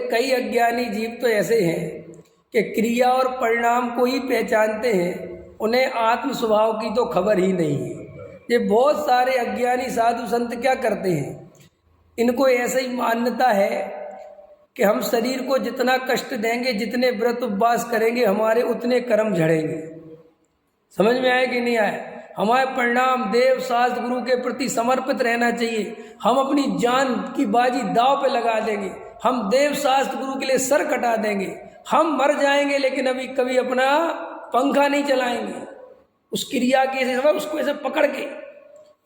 कई अज्ञानी जीव तो ऐसे हैं कि क्रिया और परिणाम को ही पहचानते हैं, उन्हें आत्म स्वभाव की तो खबर ही नहीं है। ये बहुत सारे अज्ञानी साधु संत क्या करते हैं, इनको ऐसे ही मान्यता है कि हम शरीर को जितना कष्ट देंगे, जितने व्रत उपवास करेंगे, हमारे उतने कर्म झड़ेंगे। समझ में आए कि नहीं आए? हमारे परिणाम देव शास्त्र गुरु के प्रति समर्पित रहना चाहिए। हम अपनी जान की बाजी दांव पे लगा देंगे, हम देव शास्त्र गुरु के लिए सर कटा देंगे, हम मर जाएंगे लेकिन अभी कभी अपना पंखा नहीं चलाएंगे। उस क्रिया के ऐसे उसको ऐसे पकड़ के,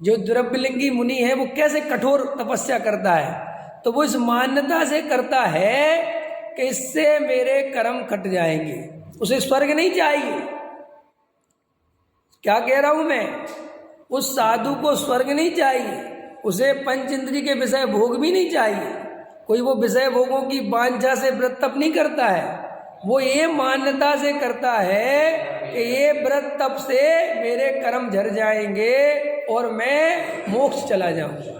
जो द्रव्यलिंगी मुनि है वो कैसे कठोर तपस्या करता है, तो वो इस मान्यता से करता है कि इससे मेरे कर्म कट जाएंगे, उसे स्वर्ग नहीं चाहिए। क्या कह रहा हूं मैं? उस साधु को स्वर्ग नहीं चाहिए, उसे पंच इंद्रिय के विषय भोग भी नहीं चाहिए। कोई वो विषय भोगों की वांछा से व्रत तप नहीं करता है, वो ये मान्यता से करता है कि ये व्रत तप से मेरे कर्म झड़ जाएंगे और मैं मोक्ष चला जाऊंगा।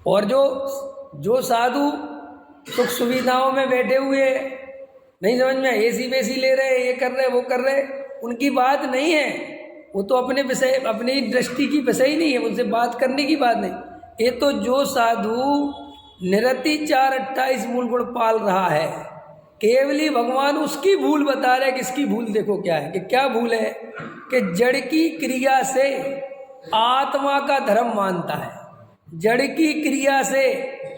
और जो साधु सुख सुविधाओं में बैठे हुए, नहीं समझ में, एसी वेसी ले रहे, ये कर रहे, वो कर रहे, उनकी बात नहीं है। वो तो अपने विषय, अपनी दृष्टि की विषय ही नहीं है, उनसे बात करने की बात नहीं। ये तो जो साधु निरति 428 मूल गुण पाल रहा है, केवली भगवान उसकी भूल बता रहे कि इसकी भूल देखो क्या है। कि क्या भूल है? कि जड़ की क्रिया से आत्मा का धर्म मानता है, जड़ की क्रिया से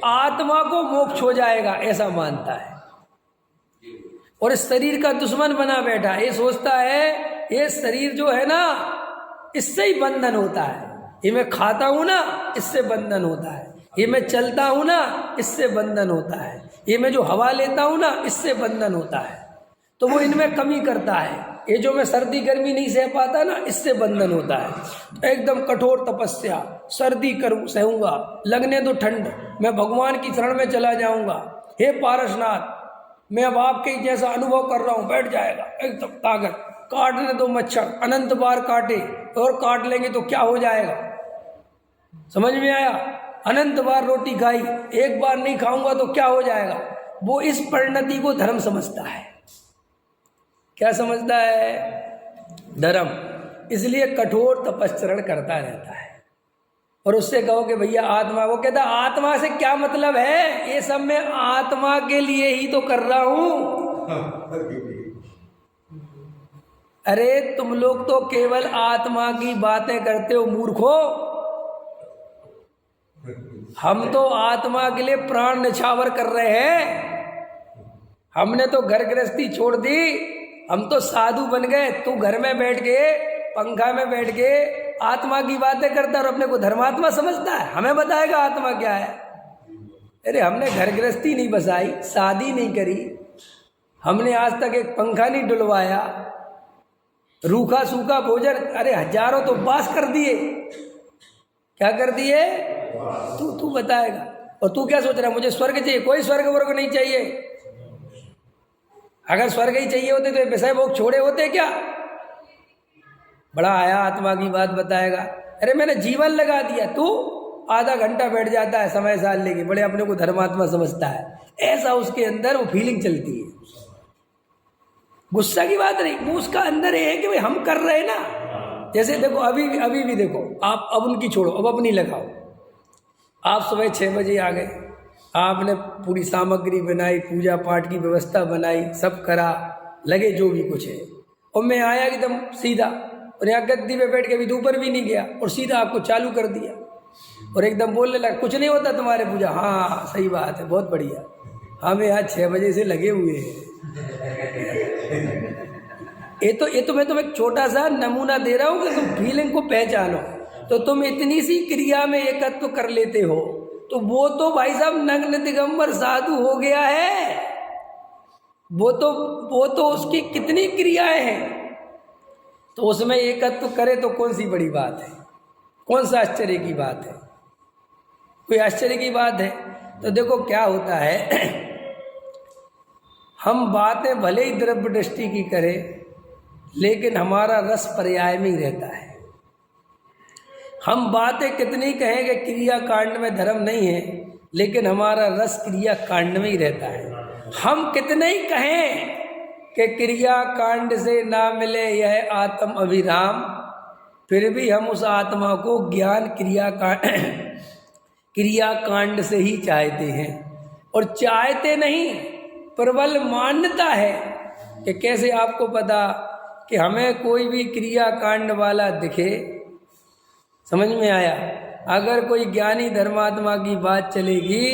आत्मा को मोक्ष हो जाएगा ऐसा मानता है, और इस शरीर का दुश्मन बना बैठा। ये सोचता है ये शरीर जो है ना, इससे ही बंधन होता है, ये मैं खाता हूं ना, इससे बंधन होता है, ये मैं चलता हूं ना, इससे बंधन होता है, ये मैं जो हवा लेता हूं ना, इससे बंधन होता है। तो वो इनमें कमी करता है, ये जो मैं सर्दी गर्मी नहीं सह पाता ना, इससे बंधन होता है। एकदम कठोर तपस्या, सर्दी करूँ सहूंगा, लगने दो ठंड, मैं भगवान की शरण में चला जाऊंगा। हे पारसनाथ, मैं अब आपके जैसा अनुभव कर रहा हूं, बैठ जाएगा एकदम ताकत, काटने दो मच्छर, अनंत बार काटे और काट लेंगे तो क्या हो जाएगा। समझ में आया? अनंत बार रोटी खाई, एक बार नहीं खाऊंगा तो क्या हो जाएगा। वो इस परिणति को धर्म समझता है। क्या समझता है? धर्म। इसलिए कठोर तपस्चरण करता रहता है। और उससे कहो कि भैया आत्मा, वो कहता आत्मा से क्या मतलब है, ये सब मैं आत्मा के लिए ही तो कर रहा हूं। अरे तुम लोग तो केवल आत्मा की बातें करते हो मूर्खो, हम तो आत्मा के लिए प्राण न्यौछावर कर रहे हैं। हमने तो घर गृहस्थी छोड़ दी, हम तो साधु बन गए। तू घर में बैठ के, पंखा में बैठ के आत्मा की बातें करता और अपने को धर्मात्मा समझता है। हमें बताएगा आत्मा क्या है? अरे हमने घर गृहस्थी नहीं बसाई, शादी नहीं करी, हमने आज तक एक पंखा नहीं डुलवाया, रूखा सूखा भोजन, अरे हजारों तो उपवास कर दिए। क्या कर दिए? तू बताएगा। और तू क्या सोच रहा है मुझे स्वर्ग चाहिए? कोई स्वर्ग वर्ग नहीं चाहिए। अगर स्वर्ग ही चाहिए होते तो विषय भोग छोड़े होते क्या? बड़ा आया आत्मा की बात बताएगा। अरे मैंने जीवन लगा दिया, तू आधा घंटा बैठ जाता है समय साल लेके, बड़े अपने को धर्मात्मा समझता है। ऐसा उसके अंदर वो फीलिंग चलती है। गुस्सा की बात नहीं, वो उसका अंदर है कि भाई हम कर रहे हैं ना। जैसे देखो अभी भी देखो आप, अब उनकी छोड़ो, अब अपनी लगाओ। आप सुबह 6 बजे आ गए, आपने पूरी सामग्री बनाई, पूजा पाठ की व्यवस्था बनाई, सब करा, लगे जो भी कुछ है, और मैं आया एकदम सीधा, और यहाँ गद्दी पे बैठ के भी ऊपर भी नहीं गया, और सीधा आपको चालू कर दिया और एकदम बोलने लगा कुछ नहीं होता तुम्हारे पूजा। हाँ सही बात है, बहुत बढ़िया, हमें यहाँ 6 बजे से लगे हुए हैं। ये तो मैं तुम्हें एक छोटा सा नमूना दे रहा हूँ कि तुम फीलिंग को पहचानो। तो तुम इतनी सी क्रिया में एकत्व कर लेते हो, तो वो तो भाई साहब नग्न दिगंबर साधु हो गया है। वो तो उसकी कितनी क्रियाएं हैं, तो उसमें एकत्व करे तो कौन सी बड़ी बात है, कौन सा आश्चर्य की बात है? कोई आश्चर्य की बात है? तो देखो क्या होता है, हम बातें भले ही द्रव्य दृष्टि की करें, लेकिन हमारा रस पर्याय में ही रहता है। हम बातें कितनी कहेंगे क्रिया कांड में धर्म नहीं है, लेकिन हमारा रस क्रिया कांड में ही रहता है। हम कितने ही कहें कि क्रिया कांड से ना मिले यह आत्म अभिराम, फिर भी हम उस आत्मा को ज्ञान क्रिया कांड से ही चाहते हैं। और चाहते नहीं, प्रबल मान्यता है कि कैसे आपको पता कि हमें कोई भी क्रिया कांड वाला दिखे? समझ में आया? अगर कोई ज्ञानी धर्मात्मा की बात चलेगी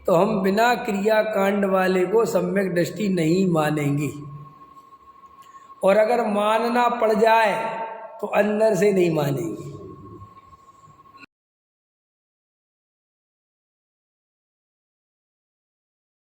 तो हम बिना क्रिया कांड वाले को सम्यक दृष्टि नहीं मानेंगे, और अगर मानना पड़ जाए तो अंदर से नहीं मानेंगे।